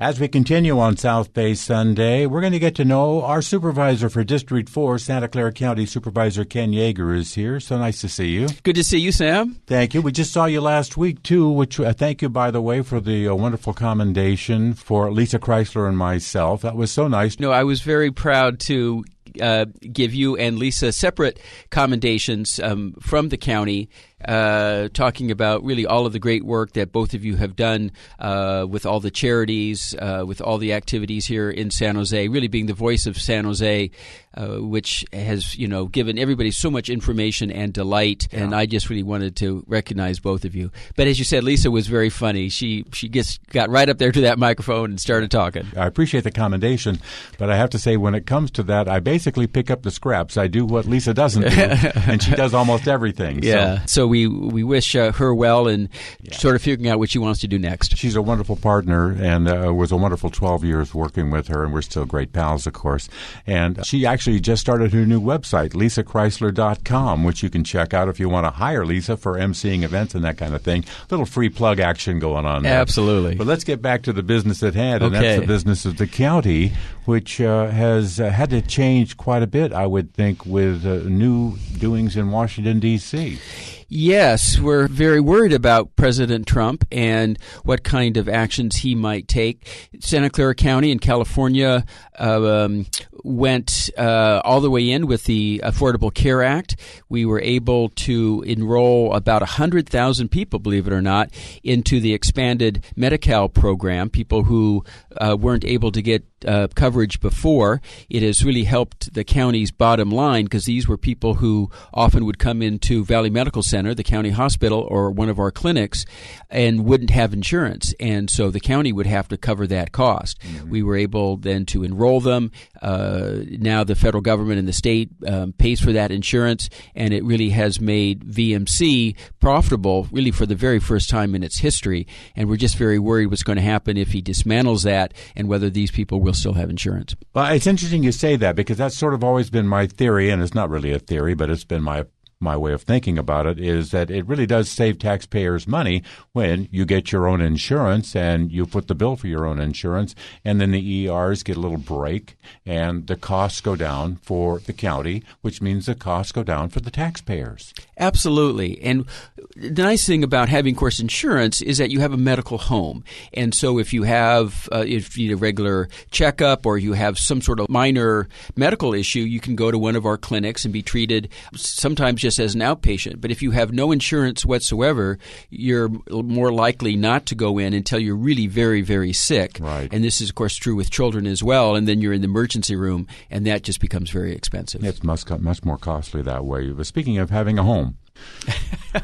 As we continue on South Bay Sunday, we're going to get to know our supervisor for District 4, Santa Clara County Supervisor Ken Yeager is here. So nice to see you. Good to see you, Sam. Thank you. We just saw you last week, too, which thank you, by the way, for the wonderful commendation for Lisa Chrysler and myself. That was so nice. No, I was very proud to give you and Lisa separate commendations from the county, talking about really all of the great work that both of you have done with all the charities, with all the activities here in San Jose, really being the voice of San Jose, which has, given everybody so much information and delight. Yeah. And I just really wanted to recognize both of you. But as you said, Lisa was very funny. She just got right up there to that microphone and started talking. I appreciate the commendation, but I have to say when it comes to that, I basically pick up the scraps. I do what Lisa doesn't do, and she does almost everything. Yeah. So we wish her well and sort of figuring out what she wants to do next. She's a wonderful partner, and it was a wonderful 12 years working with her, and we're still great pals, of course. And she actually just started her new website, lisachrysler.com, which you can check out if you want to hire Lisa for emceeing events and that kind of thing. Little free plug action going on there. Absolutely. But let's get back to the business at hand, and that's the business of the county, which has had to change quite a bit, I would think, with new doings in Washington, D.C. Yes, we're very worried about President Trump and what kind of actions he might take. Santa Clara County in California went all the way in with the Affordable Care Act. We were able to enroll about 100,000 people, believe it or not, into the expanded Medi-Cal program, people who weren't able to get coverage before. It has really helped the county's bottom line because these were people who often would come into Valley Medical Center, the county hospital, or one of our clinics and wouldn't have insurance. And so the county would have to cover that cost. Mm-hmm. We were able then to enroll them. Now the federal government and the state pays for that insurance, and it really has made VMC profitable really for the very first time in its history. And we're just very worried what's going to happen if he dismantles that and whether these people will still have insurance. Well, it's interesting you say that because that's sort of always been my theory, and it's not really a theory, but it's been my way of thinking about it, is that it really does save taxpayers money when you get your own insurance and you put the bill for your own insurance, and then the ERs get a little break and the costs go down for the county, which means the costs go down for the taxpayers. Absolutely. And the nice thing about having, of course, insurance is that you have a medical home. And so if you have if you need a regular checkup or you have some sort of minor medical issue, you can go to one of our clinics and be treated sometimes just as an outpatient. But if you have no insurance whatsoever, you're more likely not to go in until you're really very, very sick. Right. And this is, of course, true with children as well. And then you're in the emergency room, and that just becomes very expensive. It's much more costly that way. But speaking of having a home,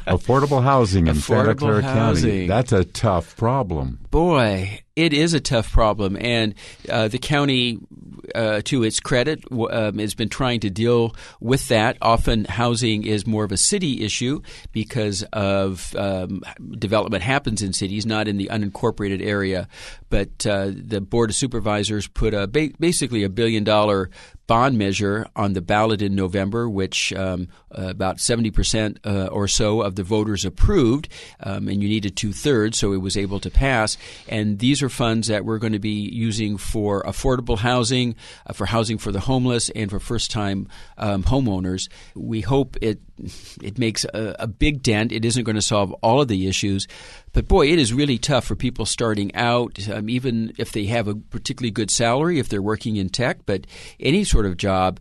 affordable housing in Santa Clara County, that's a tough problem. Boy, it is a tough problem. And the county, to its credit, has been trying to deal with that. Often housing is more of a city issue because of development happens in cities, not in the unincorporated area. But the Board of Supervisors put basically $1 billion bond measure on the ballot in November, which about 70% or so of the voters approved, and you needed 2/3, so it was able to pass. And these are funds that we're going to be using for affordable housing, for housing for the homeless, and for first-time homeowners. We hope it makes a big dent. It isn't going to solve all of the issues, but boy, it is really tough for people starting out, even if they have a particularly good salary, if they're working in tech, but any sort of job,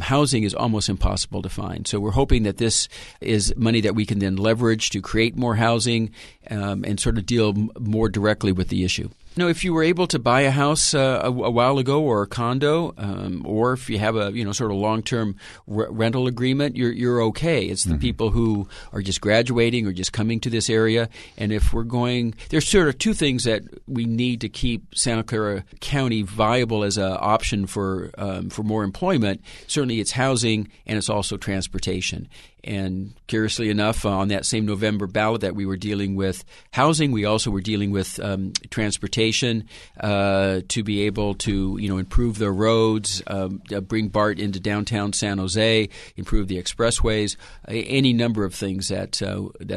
housing is almost impossible to find. So we're hoping that this is money that we can then leverage to create more housing and sort of deal more directly with the issue. No, if you were able to buy a house a while ago or a condo, or if you have a sort of long-term rental agreement, you're okay. It's the people who are just graduating or just coming to this area. And if we're going, there's sort of two things that we need to keep Santa Clara County viable as an option for more employment. Certainly, it's housing and it's also transportation. And curiously enough, on that same November ballot that we were dealing with housing, we also were dealing with transportation to be able to improve the roads, bring BART into downtown San Jose, improve the expressways, any number of things that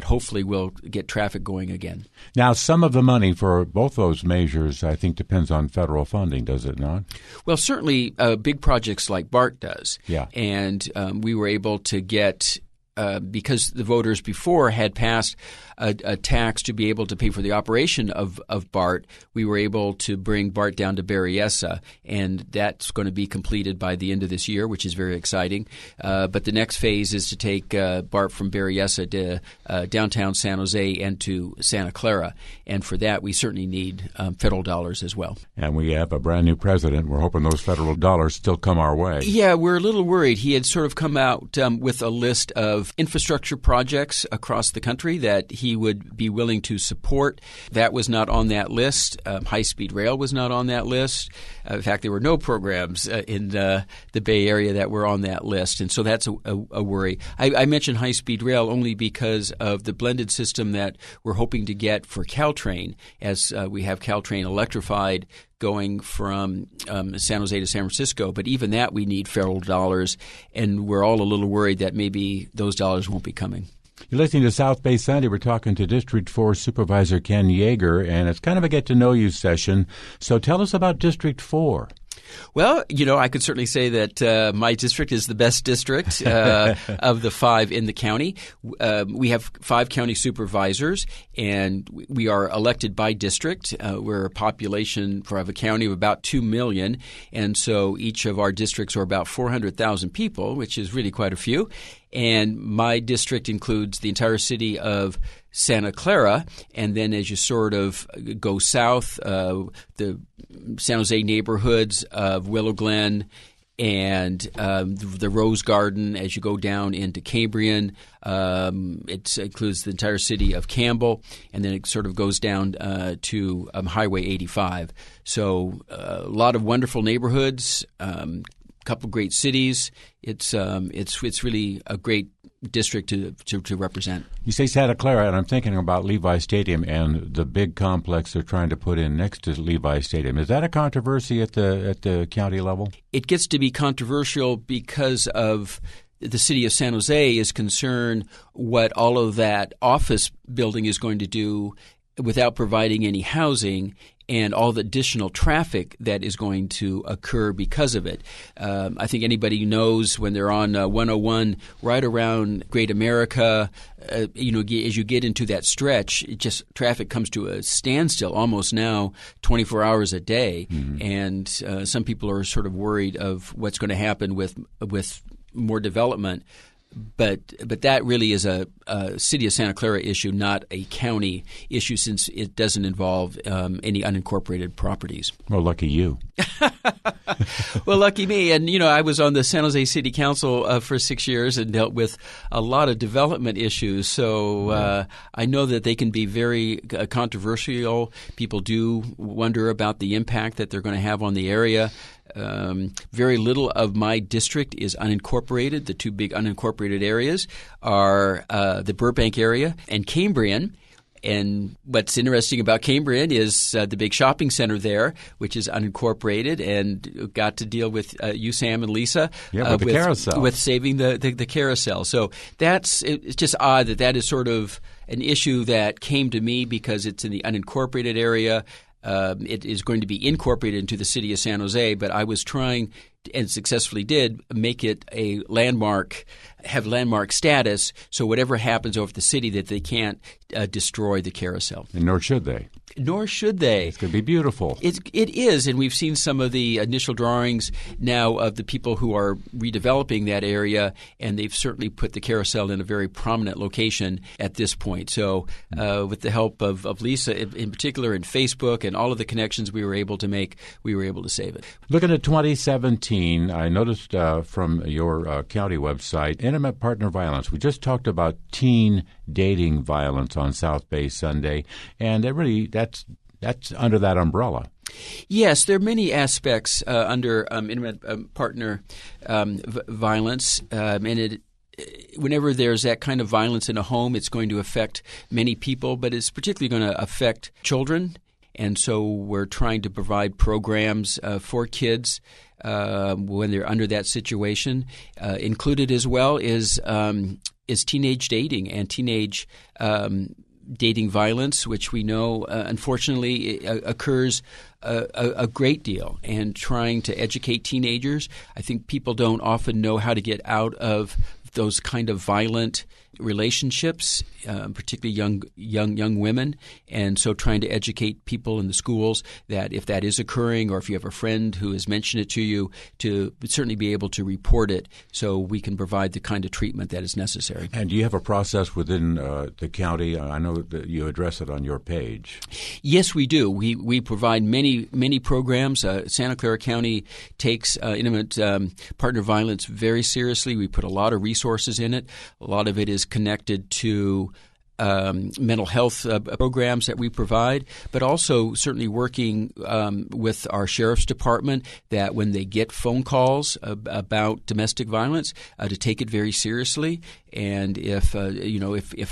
hopefully will get traffic going again. Now, some of the money for both those measures, I think, depends on federal funding, does it not? Well, certainly big projects like BART does. Yeah. And we were able to get because the voters before had passed a tax to be able to pay for the operation of BART, we were able to bring BART down to Berryessa, and that's going to be completed by the end of this year, which is very exciting. But the next phase is to take BART from Berryessa to downtown San Jose and to Santa Clara, and for that we certainly need federal dollars as well. And we have a brand new president. We're hoping those federal dollars still come our way. Yeah, we're a little worried. He had sort of come out with a list of infrastructure projects across the country that he would be willing to support. That was not on that list. High-speed rail was not on that list. In fact, there were no programs in the Bay Area that were on that list, and so that's a worry. I mentioned high-speed rail only because of the blended system that we're hoping to get for Caltrain, as we have Caltrain electrified going from San Jose to San Francisco. But even that, we need federal dollars, and we're all a little worried that maybe those dollars won't be coming. You're listening to South Bay Sunday. We're talking to District 4 Supervisor Ken Yeager, and it's kind of a get-to-know-you session. So tell us about District 4. Well, I could certainly say that my district is the best district of the 5 in the county. We have 5 county supervisors, and we are elected by district. We're a population for a county of about 2 million, and so each of our districts are about 400,000 people, which is really quite a few. And my district includes the entire city of Santa Clara, and then as you sort of go south, the San Jose neighborhoods of Willow Glen and the Rose Garden. As you go down into Cambrian, it includes the entire city of Campbell, and then it sort of goes down to Highway 85. So a lot of wonderful neighborhoods, couple great cities. It's really a great district to represent. You say Santa Clara, and I'm thinking about Levi Stadium and the big complex they're trying to put in next to Levi Stadium. Is that a controversy at the county level? It gets to be controversial because of the city of San Jose is concerned what all of that office building is going to do without providing any housing, and all the additional traffic that is going to occur because of it. I think anybody knows when they're on 101 right around Great America, as you get into that stretch, traffic comes to a standstill almost now 24 hours a day. Mm-hmm. And some people are sort of worried of what's going to happen with more development. But that really is a city of Santa Clara issue, not a county issue, since it doesn't involve any unincorporated properties. Well, lucky you. Well, lucky me. And, I was on the San Jose City Council for 6 years and dealt with a lot of development issues. So I know that they can be very controversial. People do wonder about the impact that they're going to have on the area. Very little of my district is unincorporated. The 2 big unincorporated areas are the Burbank area and Cambrian. And what's interesting about Cambrian is the big shopping center there, which is unincorporated, and got to deal with you, Sam, and Lisa with the carousel, with saving the carousel. So it's just odd that is sort of an issue that came to me because it's in the unincorporated area. It is going to be incorporated into the city of San Jose, but I was trying, and successfully did, make it a landmark, have landmark status, so whatever happens over the city that they can't destroy the carousel. And nor should they. Nor should they. It's going to be beautiful. It is, and we've seen some of the initial drawings now of the people who are redeveloping that area, and they've certainly put the carousel in a very prominent location at this point. So with the help of Lisa in particular, and Facebook, and all of the connections we were able to make, we were able to save it. Looking at 2017, I noticed from your county website, intimate partner violence. We just talked about teen dating violence on South Bay Sunday, and that's under that umbrella. Yes, there are many aspects under intimate partner violence, and whenever there's that kind of violence in a home, it's going to affect many people, but it's particularly going to affect children. And so we're trying to provide programs for kids when they're under that situation. Included as well is teenage dating and teenage dating violence, which we know unfortunately occurs a great deal. And trying to educate teenagers, I think people don't often know how to get out of those kind of violent relationships, particularly young women, and so trying to educate people in the schools that if that is occurring, or if you have a friend who has mentioned it to you, to certainly be able to report it, so we can provide the kind of treatment that is necessary. And do you have a process within the county? I know that you address it on your page. Yes, we do. We provide many programs. Santa Clara County takes intimate partner violence very seriously. We put a lot of resources in it. A lot of it is connected to mental health programs that we provide, but also certainly working with our sheriff's department that when they get phone calls about domestic violence, to take it very seriously. And if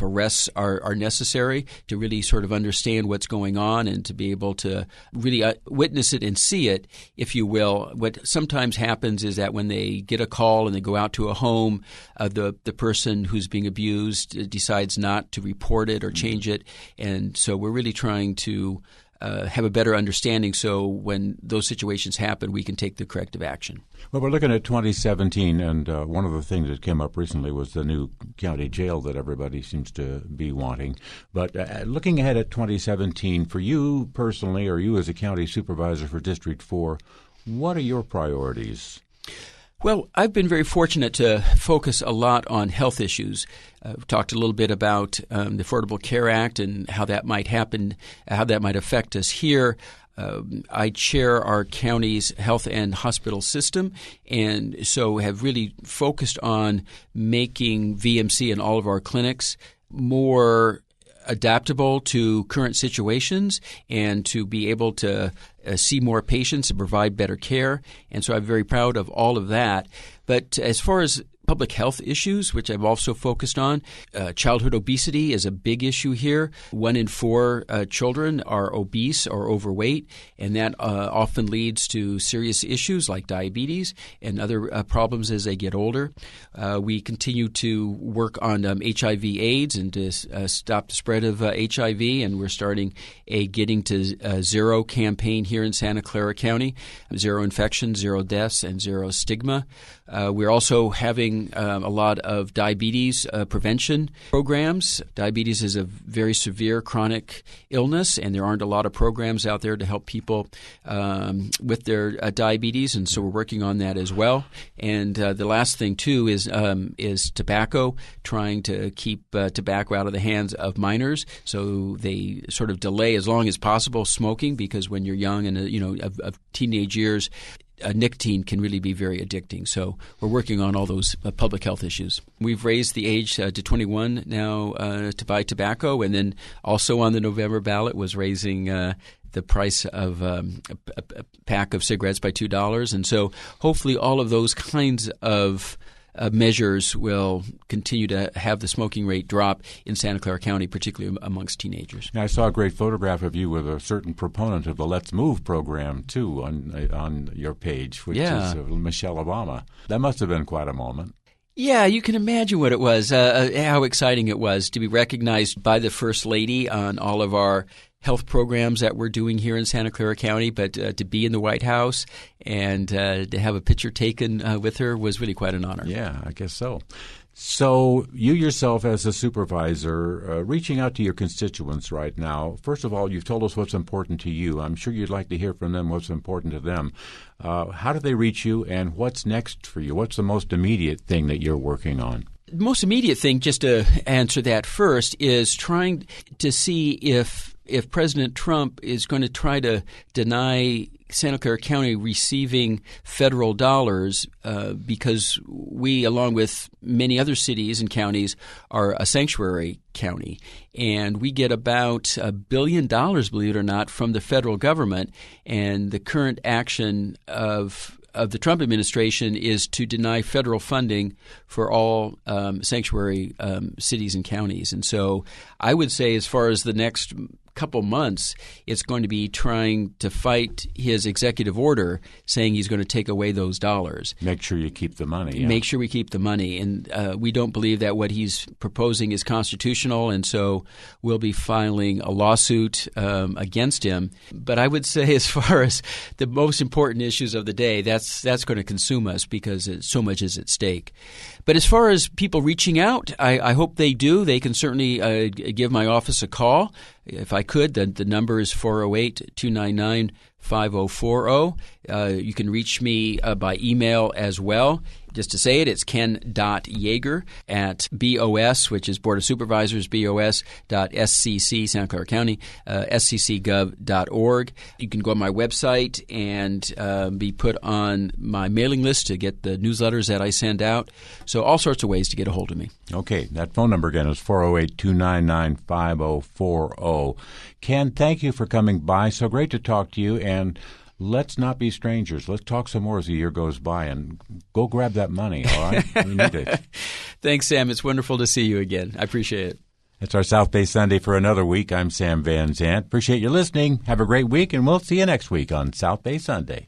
arrests are necessary, to really sort of understand what's going on and to be able to really witness it and see it, if you will. What sometimes happens is that when they get a call and they go out to a home, the person who's being abused decides not to report it or change it. And so we're really trying to have a better understanding so when those situations happen, we can take the corrective action. Well, we're looking at 2017, and one of the things that came up recently was the new county jail that everybody seems to be wanting. But looking ahead at 2017, for you personally, or you as a county supervisor for District 4, what are your priorities? Well, I've been very fortunate to focus a lot on health issues. We've talked a little bit about the Affordable Care Act and how that might happen, how that might affect us here. I chair our county's health and hospital system, and so have really focused on making VMC and all of our clinics more adaptable to current situations and to be able to see more patients and provide better care. And so I'm very proud of all of that. But as far as public health issues, which I've also focused on, childhood obesity is a big issue here. 1 in 4 children are obese or overweight, and that often leads to serious issues like diabetes and other problems as they get older. We continue to work on HIV/AIDS and to stop the spread of HIV, and we're starting a Getting to Zero campaign here in Santa Clara County. 0 infections, 0 deaths, and 0 stigma. We're also having a lot of diabetes prevention programs. Diabetes is a very severe chronic illness, and there aren't a lot of programs out there to help people with their diabetes, and so we're working on that as well. And the last thing, too, is tobacco, trying to keep tobacco out of the hands of minors so they sort of delay as long as possible smoking, because when you're young and of teenage years, nicotine can really be very addicting. So we're working on all those public health issues. We've raised the age to 21 now to buy tobacco, and then also on the November ballot was raising the price of a pack of cigarettes by $2. And so hopefully all of those kinds of measures will continue to have the smoking rate drop in Santa Clara County, particularly amongst teenagers. Now, I saw a great photograph of you with a certain proponent of the Let's Move program, too, on your page, which is Michelle Obama. That must have been quite a moment. Yeah, you can imagine what it was, how exciting it was to be recognized by the First Lady on all of our health programs that we're doing here in Santa Clara County, but to be in the White House and to have a picture taken with her was really quite an honor. Yeah, I guess so. So you yourself as a supervisor, reaching out to your constituents right now, first of all, you've told us what's important to you. I'm sure you'd like to hear from them what's important to them. How do they reach you, and what's next for you? What's the most immediate thing that you're working on? The most immediate thing, just to answer that first, is trying to see if President Trump is going to try to deny Santa Clara County receiving federal dollars because we, along with many other cities and counties, are a sanctuary county. And we get about $1 billion, believe it or not, from the federal government. And the current action of of the Trump administration is to deny federal funding for all sanctuary cities and counties. And so I would say as far as the next couple months, it's going to be trying to fight his executive order saying he's going to take away those dollars. Make sure you keep the money. Yeah. Make sure we keep the money. And we don't believe that what he's proposing is constitutional, and so we'll be filing a lawsuit against him. But I would say as far as the most important issues of the day, that's going to consume us because so much is at stake. But as far as people reaching out, I hope they do. They can certainly give my office a call. If I could, the number is 408-299-5040. You can reach me by email as well. Just to say it, it's ken.yeager at BOS, which is Board of Supervisors, BOS.SCC, Santa Clara County, sccgov.org. You can go on my website and be put on my mailing list to get the newsletters that I send out. So all sorts of ways to get a hold of me. Okay, that phone number again is 408-299-5040. Ken, thank you for coming by. So great to talk to you, and let's not be strangers. Let's talk some more as the year goes by, and go grab that money, all right? We need it. Thanks, Sam. It's wonderful to see you again. I appreciate it. It's our South Bay Sunday for another week. I'm Sam Van Zandt. Appreciate you listening. Have a great week, and we'll see you next week on South Bay Sunday.